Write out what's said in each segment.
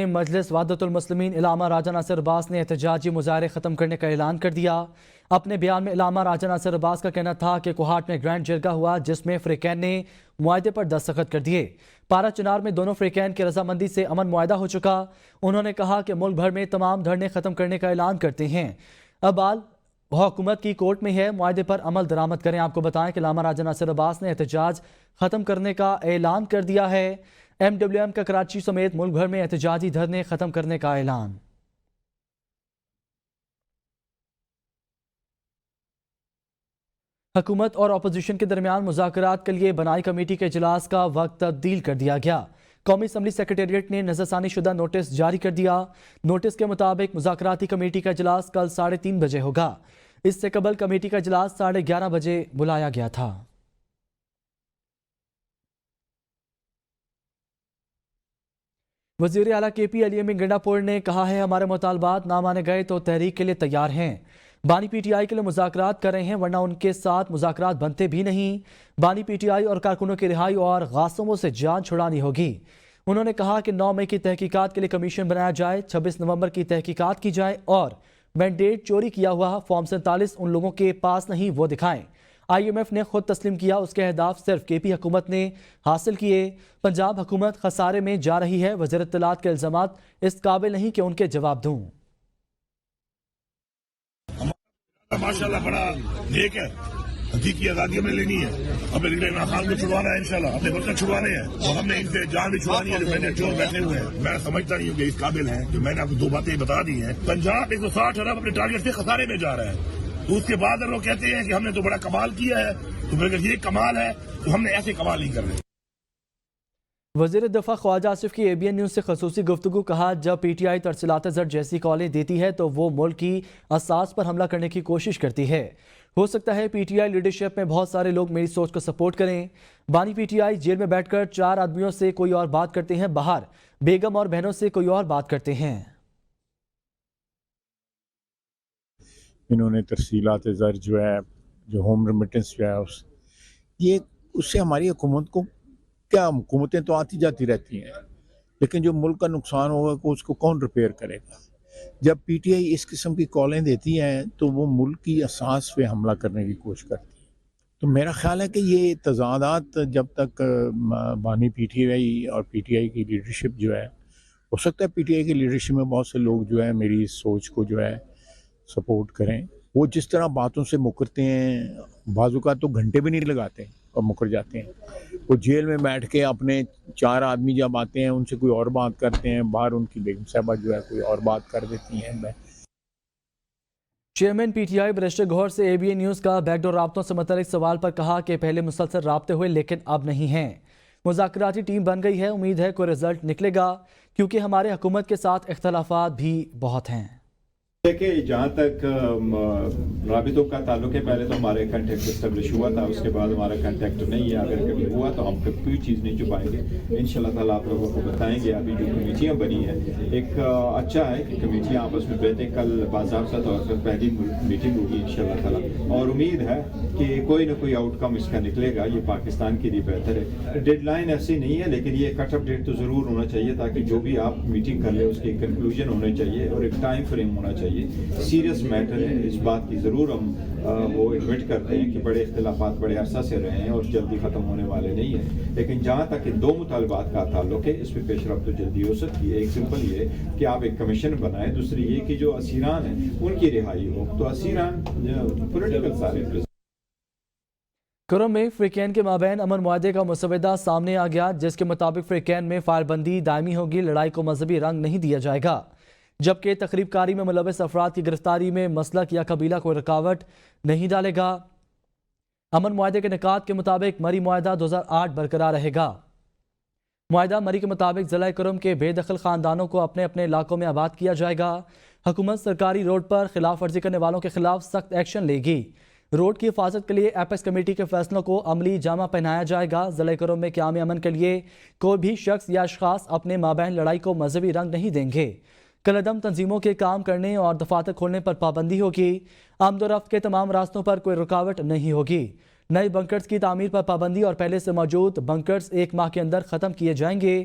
مجلس وحدت المسلمین علامہ راجہ ناصر عباس نے احتجاجی مظاہرے ختم کرنے کا اعلان کر دیا۔ اپنے بیان میں علامہ راجہ ناصر عباس کا کہنا تھا کہ کوہاٹ میں گرینڈ جرگہ ہوا جس میں فریقین نے معاہدے پر دستخط کر دیے۔ پارا چنار میں دونوں فریقین کی رضامندی سے امن معاہدہ ہو چکا۔ انہوں نے کہا کہ ملک بھر میں تمام دھرنے ختم کرنے کا اعلان کرتے ہیں۔ اب بال حکومت کی کورٹ میں ہے، معاہدے پر عمل درآمد کریں۔ آپ کو بتائیں کہ علامہ راجہ ناصر عباس نے احتجاج ختم کرنے کا اعلان کر دیا ہے۔ ایم ڈبلیو ایم کا کراچی سمیت ملک بھر میں احتجاجی دھرنے ختم کرنے کا اعلان۔ حکومت اور اپوزیشن کے درمیان مذاکرات کے لیے بنائی کمیٹی کے اجلاس کا وقت تبدیل کر دیا گیا۔ قومی اسمبلی سیکریٹریٹ نے نظر ثانی شدہ نوٹس جاری کر دیا۔ نوٹس کے مطابق مذاکراتی کمیٹی کا اجلاس کل 3:30 بجے ہوگا۔ اس سے قبل کمیٹی کا اجلاس 11:30 بجے بلایا گیا تھا۔ وزیر اعلیٰ کے پی علی امین گنڈا پور نے کہا ہے ہمارے مطالبات نہ مانے گئے تو تحریک کے لیے تیار ہیں۔ بانی پی ٹی آئی کے لیے مذاکرات کر رہے ہیں ورنہ ان کے ساتھ مذاکرات بنتے بھی نہیں۔ بانی پی ٹی آئی اور کارکنوں کی رہائی اور غاصبوں سے جان چھڑانی ہوگی۔ انہوں نے کہا کہ 9 مئی کی تحقیقات کے لیے کمیشن بنایا جائے، 26 نومبر کی تحقیقات کی جائے اور مینڈیٹ چوری کیا ہوا فارم 47 ان لوگوں کے پاس نہیں وہ دکھائیں۔ آئی ایم ایف نے خود تسلیم کیا اس کے اہداف صرف کے پی حکومت نے حاصل کیے۔ پنجاب حکومت خسارے میں جا رہی ہے، وزیر اطلاعات کے الزامات اس قابل نہیں کہ ان کے جواب دوں۔ ماشاءاللہ بڑا نیک ہے، حقیقی آزادی ہمیں لینی ہے، ہمیں لیڈر عمران خان کو چھڑوانا ہے انشاءاللہ، اپنے برتن چھڑوانے ہیں اور ہم نے ان سے جان بھی چھڑوانی ہے جو میں نے چور بیٹھے ہوئے ہیں۔ میں سمجھتا نہیں ہوں کہ اس قابل ہیں جو میں نے آپ کو 2 باتیں بتا دی ہیں۔ پنجاب 160 ارب اپنے ٹارگیٹ سے خسارے میں جا رہا ہے، تو اس کے بعد اگر وہ کہتے ہیں کہ ہم نے تو بڑا کمال کیا ہے، تو اگر یہ کمال ہے تو ہم نے ایسے کمال نہیں کر رہے۔ وزیر دفاع خواجہ آصف کی اے بی این نیوز سے خصوصی گفتگو، کہا جب پی ٹی آئی ترسیلات زر جیسی کالیں دیتی ہے تو وہ ملک کی اساس پر حملہ کرنے کی کوشش کرتی ہے۔ ہو سکتا ہے پی ٹی آئی لیڈرشپ میں بہت سارے لوگ میری سوچ کو سپورٹ کریں۔ بانی پی ٹی آئی جیل میں بیٹھ کر 4 آدمیوں سے کوئی اور بات کرتے ہیں، باہر بیگم اور بہنوں سے کوئی اور بات کرتے ہیں۔ انہوں نے ترسیلات زر جو ہے، جو ہوم ریمیٹنس جو ہے، اس سے ہماری حکومت کو کیا، حکومتیں تو آتی جاتی رہتی ہیں لیکن جو ملک کا نقصان ہوگا اس کو کون ریپیئر کرے گا؟ جب پی ٹی آئی اس قسم کی کالیں دیتی ہیں تو وہ ملک کی اساس پہ حملہ کرنے کی کوشش کرتی ہے۔ تو میرا خیال ہے کہ یہ تضادات جب تک بانی پی ٹی آئی اور پی ٹی آئی کی لیڈرشپ جو ہے، ہو سکتا ہے پی ٹی آئی کی لیڈرشپ میں بہت سے لوگ جو ہے میری سوچ کو جو ہے سپورٹ کریں، وہ جس طرح باتوں سے مکرتے ہیں، بعض اوقات تو گھنٹے بھی نہیں لگاتے اور مکر جاتے ہیں۔ وہ جیل میں بیٹھ کے اپنے 4 آدمی جب آتے ہیں ان سے کوئی اور بات کرتے ہیں، باہر ان کی بیگم صاحبہ جو ہے کوئی اور بات کر دیتی ہیں۔ Chairman P T I barrister Gohar سے اے بی این نیوز کا بیک ڈور رابطوں سے متعلق سوال پر کہا کہ پہلے مسلسل رابطے ہوئے لیکن اب نہیں ہیں۔ مذاکراتی ٹیم بن گئی ہے، امید ہے کوئی رزلٹ نکلے گا کیونکہ ہمارے حکومت کے ساتھ اختلافات بھی بہت ہیں۔ دیکھیں جہاں تک رابطوں کا تعلق ہے، پہلے تو ہمارے کنٹیکٹ اسٹیبلش ہوا تھا، اس کے بعد ہمارا کنٹیکٹ نہیں ہے۔ اگر کبھی ہوا تو ہم کوئی چیز نہیں چھپائیں گے، انشاءاللہ تعالیٰ آپ لوگوں کو بتائیں گے۔ ابھی جو کمیٹیاں بنی ہیں، ایک اچھا ہے کہ کمیٹیاں آپس میں بیٹھیں، کل باضابطہ طور پر پہلی میٹنگ ہوگی انشاءاللہ تعالیٰ، اور امید ہے کہ کوئی نہ کوئی آؤٹ کم اس کا نکلے گا، یہ پاکستان کے لیے بہتر ہے۔ ڈیڈ لائن ایسی نہیں ہے لیکن یہ کٹ اپ ڈیٹ تو ضرور ہونا چاہیے تاکہ جو بھی آپ میٹنگ کر لیں اس کی کنکلوژن ہونا چاہیے اور ایک ٹائم فریم ہونا چاہیے۔ سیریس میٹر ہے، اس بات کی ضرور ہم وہ ایڈمٹ کرتے ہیں کہ بڑے اختلافات بڑے عرصہ سے رہے ہیں اور جلدی ختم ہونے والے نہیں ہیں، لیکن جہاں تک کہ 2 مطالبات کا تعلق ہے اس پہ پیش رفت تو جلدی ہو سکتی ہے۔ ایک سمپل یہ کہ آپ ایک کمیشن بنائیں، دوسری یہ کہ جو اسیران ہیں ان کی رہائی ہو، تو اسیران پولیٹیکل سارے کرم میں فریقین کے مابین امن معاہدے کا مسودہ سامنے آ گیا جس کے مطابق فریقین میں فائر بندی دائمی ہوگی، لڑائی کو مذہبی رنگ نہیں دیا جائے گا، جبکہ تخریب کاری میں ملوث افراد کی گرفتاری میں مسلک یا قبیلہ کوئی رکاوٹ نہیں ڈالے گا۔ امن معاہدے کے نکات کے مطابق مری معاہدہ 2008 برقرار رہے گا۔ معاہدہ مری کے مطابق ضلع کرم کے بے دخل خاندانوں کو اپنے اپنے علاقوں میں آباد کیا جائے گا۔ حکومت سرکاری روڈ پر خلاف ورزی کرنے والوں کے خلاف سخت ایکشن لے گی۔ روڈ کی حفاظت کے لیے ایپیکس کمیٹی کے فیصلوں کو عملی جامہ پہنایا جائے گا۔ ضلع کرم میں قیام امن کے لیے کوئی بھی شخص یا اشخاص اپنے مابین لڑائی کو مذہبی رنگ نہیں دیں گے۔ کالعدم تنظیموں کے کام کرنے اور دفاتر کھولنے پر پابندی ہوگی۔ آمد و رفت کے تمام راستوں پر کوئی رکاوٹ نہیں ہوگی۔ نئے بنکرز کی تعمیر پر پابندی اور پہلے سے موجود بنکرز 1 ماہ کے اندر ختم کیے جائیں گے۔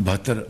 72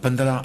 $15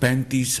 $35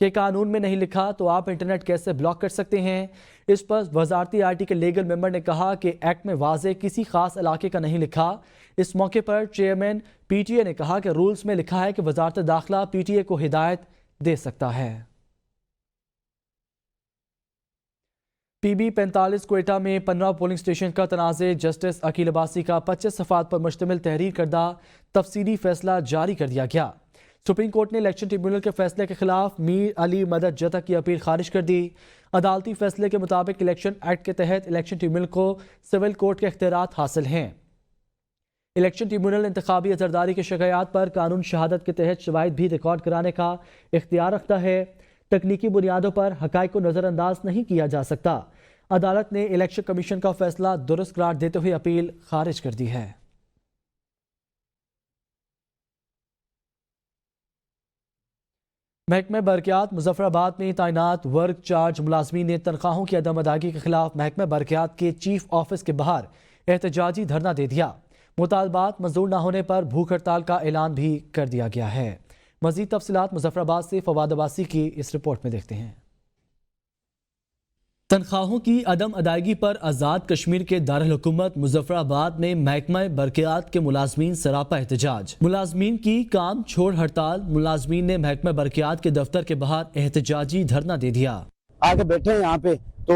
کہ قانون میں نہیں لکھا تو آپ انٹرنیٹ کیسے بلاک کر سکتے ہیں. اس پر وزارتی آئی ٹی کے لیگل ممبر نے کہا کہ ایکٹ میں واضح کسی خاص علاقے کا نہیں لکھا. اس موقع پر چیئرمین پی ٹی اے نے کہا کہ رولز میں لکھا ہے کہ وزارت داخلہ پی ٹی اے کو ہدایت دے سکتا ہے. پی بی 45 کوئٹہ میں 15 پولنگ اسٹیشن کا تنازع. جسٹس عقیل عباسی کا 25 صفحات پر مشتمل تحریر کردہ تفصیلی فیصلہ جاری کر دیا گیا. سپریم کورٹ نے الیکشن ٹریبیونل کے فیصلے کے خلاف میر علی مدد جتک کی اپیل خارج کر دی. عدالتی فیصلے کے مطابق الیکشن ایکٹ کے تحت الیکشن ٹریبیونل کو سول کورٹ کے اختیارات حاصل ہیں. الیکشن ٹریبیونل انتخابی عذرداری کے شکایات پر قانون شہادت کے تحت شواہد بھی ریکارڈ کرانے کا اختیار رکھتا ہے. تکنیکی بنیادوں پر حقائق کو نظر انداز نہیں کیا جا سکتا. عدالت نے الیکشن کمیشن کا فیصلہ درست قرار دیتے ہوئے اپیل خارج کر دی ہے. محکمہ برقیات مظفر آباد میں تعینات ورک چارج ملازمین نے تنخواہوں کی عدم ادائیگی کے خلاف محکمہ برقیات کے چیف آفس کے باہر احتجاجی دھرنا دے دیا. مطالبات منظور نہ ہونے پر بھوک ہڑتال کا اعلان بھی کر دیا گیا ہے. مزید تفصیلات مظفر آباد سے فواد عباسی کی اس رپورٹ میں دیکھتے ہیں. تنخواہوں کی عدم ادائیگی پر آزاد کشمیر کے دارالحکومت مظفر آباد میں محکمہ برقیات کے ملازمین سراپا احتجاج. ملازمین کی کام چھوڑ ہڑتال. ملازمین نے محکمہ برقیات کے دفتر کے باہر احتجاجی دھرنا دے دیا. آگے بیٹھے ہیں یہاں پہ تو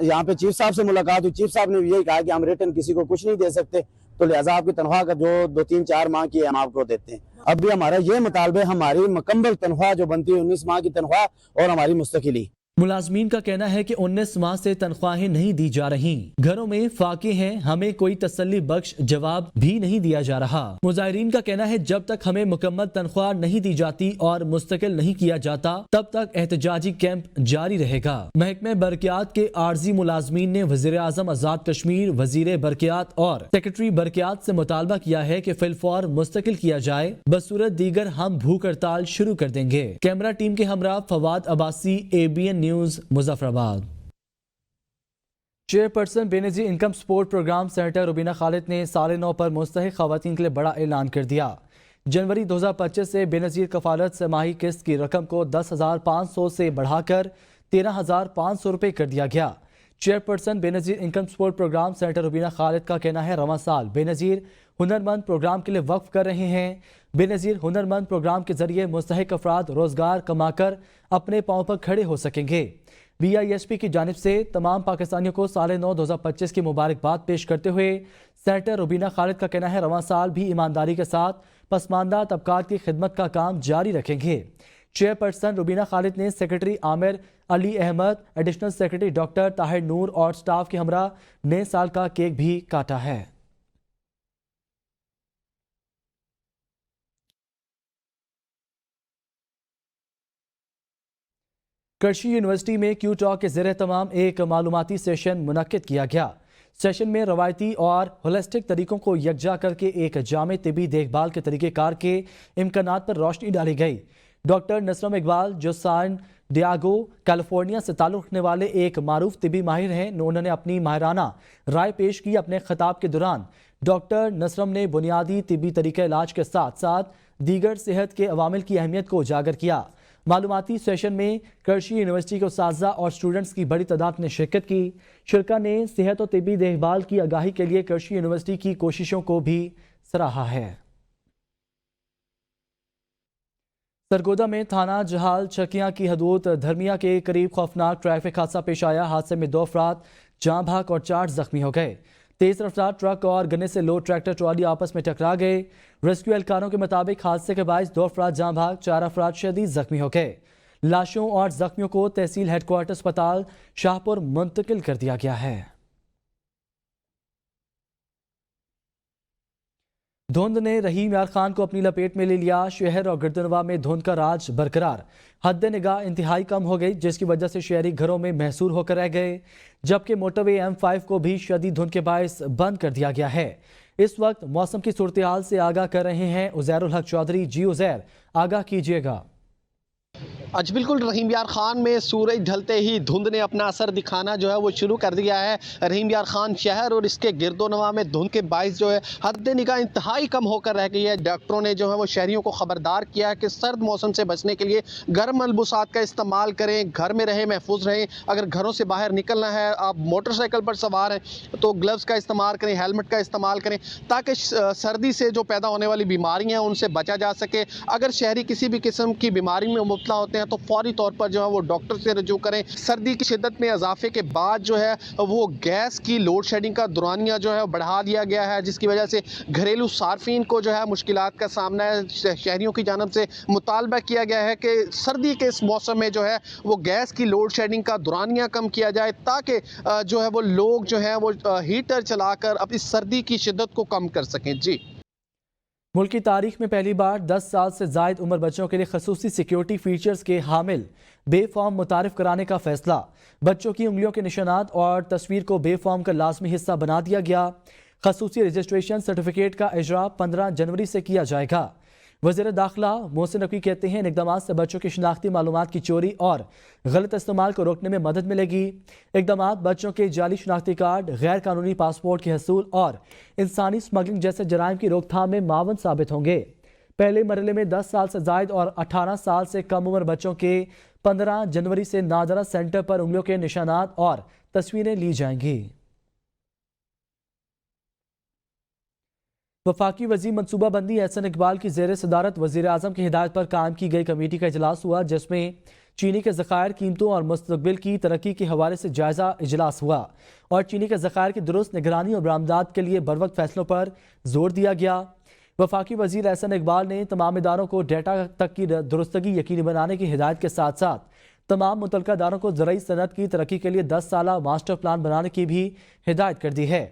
یہاں پہ چیف صاحب سے ملاقات ہوئی. چیف صاحب نے یہی کہا کہ ہم ریٹن کسی کو کچھ نہیں دے سکتے تو لہٰذا آپ کی تنخواہ کا جو 2-3-4 ماہ کی ہے ہم آپ کو دیتے ہیں. اب بھی ہمارا یہ مطالبہ ہماری مکمل تنخواہ جو بنتی ہے 19 ماہ کی تنخواہ اور ہماری مستقلی. ملازمین کا کہنا ہے کہ 19 ماہ سے تنخواہیں نہیں دی جا رہی. گھروں میں فاقے ہیں. ہمیں کوئی تسلی بخش جواب بھی نہیں دیا جا رہا. مظاہرین کا کہنا ہے جب تک ہمیں مکمل تنخواہ نہیں دی جاتی اور مستقل نہیں کیا جاتا تب تک احتجاجی کیمپ جاری رہے گا. محکمہ برقیات کے عارضی ملازمین نے وزیر اعظم آزاد کشمیر، وزیر برقیات اور سیکرٹری برقیات سے مطالبہ کیا ہے کہ فی الفور مستقل کیا جائے. بصورت دیگر ہم بھوک ہڑتال شروع کر دیں گے. کیمرہ ٹیم کے ہمراہ Fawad Abbasi, ABN news, Muzaffarabad. Chairperson Benazir income support programme senator Rubina Khalid نے سال نو پر مستحق خواتین کے لیے بڑا اعلان کر دیا. جنوری 2025 سے بے نظیر کفالت سے ماہی قسط کی رقم کو 10,500 سے بڑھا کر 13,500 روپے کر دیا گیا. Chairperson Benazir income support programme senator Rubina Khalid کا کہنا ہے رواں سال بے نظیر ہنرمند پروگرام کے لیے وقف کر رہے ہیں. بے نظیر ہنرمند پروگرام کے ذریعے مستحق افراد روزگار کما کر اپنے پاؤں پر کھڑے ہو سکیں گے. BISP کی جانب سے تمام پاکستانیوں کو سال نو 2025 کی مبارکباد پیش کرتے ہوئے سینیٹر روبینہ خالد کا کہنا ہے رواں سال بھی ایمانداری کے ساتھ پسماندہ طبقات کی خدمت کا کام جاری رکھیں گے. چیئرپرسن روبینہ خالد نے secretary Amir Ali Ahmed, additional secretary doctor Tahir Noor اور سٹاف کے ہمراہ نئے سال کا کیک بھی کاٹا ہے. کرشی یونیورسٹی میں کیو ٹاک کے زیر اہتمام ایک معلوماتی سیشن منعقد کیا گیا. سیشن میں روایتی اور ہولسٹک طریقوں کو یکجا کر کے ایک جامع طبی دیکھ بھال کے طریقہ کار کے امکانات پر روشنی ڈالی گئی. ڈاکٹر نسرم اقبال جو سان ڈیاگو کیلیفورنیا سے تعلق رکھنے والے ایک معروف طبی ماہر ہیں، انہوں نے اپنی ماہرانہ رائے پیش کی. اپنے خطاب کے دوران ڈاکٹر نسرم نے بنیادی طبی طریقہ علاج کے ساتھ ساتھ دیگر صحت کے عوامل کی اہمیت کو اجاگر کیا. معلوماتی سیشن میں کرشی یونیورسٹی کے اساتذہ اور اسٹوڈنٹس کی بڑی تعداد نے شرکت کی. شرکا نے صحت و طبی دیکھ بھال کی آگاہی کے لیے کرشی یونیورسٹی کی کوششوں کو بھی سراہا ہے. سرگودا میں تھانہ جہال چکیاں کی حدود دھرمیا کے قریب خوفناک ٹریفک حادثہ پیش آیا. حادثے میں 2 افراد جاں بحق اور 4 زخمی ہو گئے. تیز رفتار ٹرک اور گنے سے لوڈ ٹریکٹر ٹرالی آپس میں ٹکرا گئے. ریسکیو اہلکاروں کے مطابق حادثے کے باعث 2 افراد جاں بحق، 4 افراد شدید زخمی ہو گئے. لاشوں اور زخمیوں کو تحصیل ہیڈ کوارٹر اسپتال شاہپور منتقل کر دیا گیا ہے. دھند نے رحیم یار خان کو اپنی لپیٹ میں لے لیا. شہر اور گردنوا میں دھند کا راج برقرار. حد نگاہ انتہائی کم ہو گئی جس کی وجہ سے شہری گھروں میں محصور ہو کر رہ گئے، جبکہ موٹر وے M5 کو بھی شدید دھند کے باعث بند کر دیا گیا ہے. اس وقت موسم کی صورتحال سے آگاہ کر رہے ہیں عزیر الحق چودھری. جی عزیر، آگاہ کیجیے گا. آج بالکل رحیم یار خان میں سورج ڈھلتے ہی دھند نے اپنا اثر دکھانا جو ہے وہ شروع کر دیا ہے۔ رحیم یار خان شہر اور اس کے گرد و نواح میں دھند کے باعث جو ہے حد نگاہ انتہائی کم ہو کر رہ گئی ہے۔ ڈاکٹروں نے جو ہے وہ شہریوں کو خبردار کیا ہے کہ سرد موسم سے بچنے کے لیے گرم ملبوسات کا استعمال کریں، گھر میں رہیں، محفوظ رہیں۔ اگر گھروں سے باہر نکلنا ہے، آپ موٹر سائیکل پر سوار ہیں تو گلوز کا استعمال کریں، ہیلمٹ کا استعمال کریں تاکہ سردی سے جو پیدا ہونے والی بیماریاں ہیں ان سے بچا جا سکے۔ اگر شہری کسی بھی قسم کی بیماری میں مبتلا ہوتے ہیں تو فوری طور پر جو ہے وہ ڈاکٹر سے رجوع کریں۔ سردی کی شدت میں اضافے کے بعد جو ہے وہ گیس کی لوڈ شیڈنگ کا دورانیہ جو ہے بڑھا دیا گیا ہے، جس کی وجہ سے گھریلو صارفین کو جو ہے مشکلات کا سامنا ہے۔ شہریوں کی جانب سے مطالبہ کیا گیا ہے کہ سردی کے اس موسم میں جو ہے وہ گیس کی لوڈ شیڈنگ کا دورانیہ کم کیا جائے تاکہ جو ہے وہ لوگ جو ہیں وہ ہیٹر چلا کر اب اس سردی کی شدت کو کم کر سکیں۔ جی، ملک کی تاریخ میں پہلی بار 10 سال سے زائد عمر بچوں کے لیے خصوصی سیکیورٹی فیچرز کے حامل بے فارم متعارف کرانے کا فیصلہ۔ بچوں کی انگلیوں کے نشانات اور تصویر کو بے فارم کا لازمی حصہ بنا دیا گیا۔ خصوصی رجسٹریشن سرٹیفکیٹ کا اجرا 15 جنوری سے کیا جائے گا۔ وزیر داخلہ محسن نقوی کہتے ہیں ان اقدامات سے بچوں کی شناختی معلومات کی چوری اور غلط استعمال کو روکنے میں مدد ملے گی۔ اقدامات بچوں کے جعلی شناختی کارڈ، غیر قانونی پاسپورٹ کے حصول اور انسانی سمگلنگ جیسے جرائم کی روک تھام میں معاون ثابت ہوں گے۔ پہلے مرحلے میں 10 سال سے زائد اور 18 سال سے کم عمر بچوں کے 15 جنوری سے نادرہ سینٹر پر انگلیوں کے نشانات اور تصویریں لی جائیں گی۔ وفاقی وزیر منصوبہ بندی احسن اقبال کی زیر صدارت وزیر اعظم کی ہدایت پر قائم کی گئی کمیٹی کا اجلاس ہوا، جس میں چینی کے ذخائر، قیمتوں اور مستقبل کی ترقی کے حوالے سے جائزہ اجلاس ہوا اور چینی کے ذخائر کی درست نگرانی اور برآمدات کے لیے بروقت فیصلوں پر زور دیا گیا۔ وفاقی وزیر احسن اقبال نے تمام اداروں کو ڈیٹا تک کی درستگی یقینی بنانے کی ہدایت کے ساتھ ساتھ تمام متعلقہ اداروں کو زرعی صنعت کی ترقی کے لیے 10 سالہ ماسٹر پلان بنانے کی بھی ہدایت کر دی ہے۔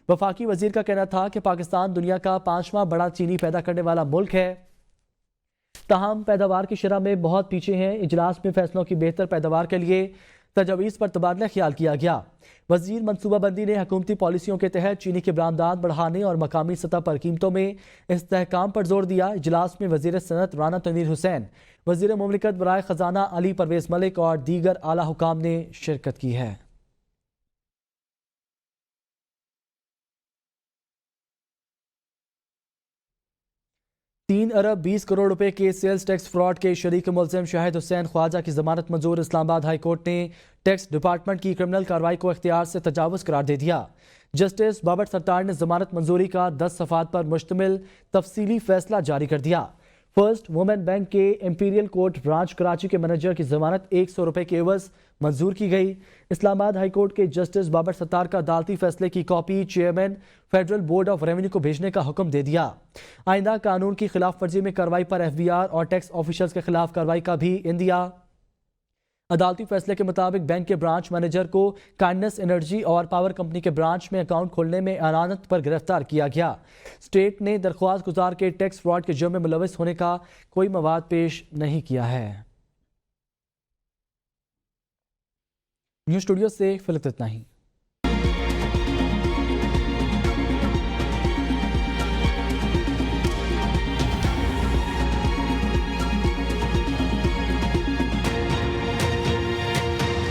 وفاقی وزیر کا کہنا تھا کہ پاکستان دنیا کا 5واں بڑا چینی پیدا کرنے والا ملک ہے، تاہم پیداوار کی شرح میں بہت پیچھے ہیں۔ اجلاس میں فیصلوں کی بہتر پیداوار کے لیے تجاویز پر تبادلہ خیال کیا گیا۔ وزیر منصوبہ بندی نے حکومتی پالیسیوں کے تحت چینی کے برآمدات بڑھانے اور مقامی سطح پر قیمتوں میں استحکام پر زور دیا۔ اجلاس میں وزیر صنعت رانا تنویر حسین، وزیر مملکت برائے خزانہ علی پرویز ملک اور دیگر اعلیٰ حکام نے شرکت کی ہے۔ 3 ارب 20 کروڑ روپے کے سیلز ٹیکس فراڈ کے شریک ملزم شاہد حسین خواجہ کی ضمانت منظور۔ اسلام آباد ہائی کورٹ نے ٹیکس ڈپارٹمنٹ کی کرمنل کارروائی کو اختیار سے تجاوز قرار دے دیا۔ جسٹس بابر ستار نے ضمانت منظوری کا 10 صفحات پر مشتمل تفصیلی فیصلہ جاری کر دیا۔ فرسٹ وومن بینک کے امپیریل کورٹ برانچ کراچی کے مینیجر کی ضمانت 100 روپے کے عوض منظور کی گئی۔ اسلام آباد ہائی کورٹ کے جسٹس بابر ستار کا عدالتی فیصلے کی copy chairman federal board of revenue کو بھیجنے کا حکم دے دیا۔ آئندہ قانون کی خلاف ورزی میں کارروائی پر FBR اور ٹیکس آفیشلز کے خلاف کارروائی کا بھی اندیا۔ عدالتی فیصلے کے مطابق بینک کے برانچ مینیجر کو کائنڈنس انرجی اور پاور کمپنی کے برانچ میں اکاؤنٹ کھولنے میں اعانت پر گرفتار کیا گیا۔ اسٹیٹ نے درخواست گزار کے ٹیکس فراڈ کے جرم میں ملوث ہونے کا کوئی مواد پیش نہیں کیا ہے۔ نیوز اسٹوڈیو سے فی الوقت اتنا ہی۔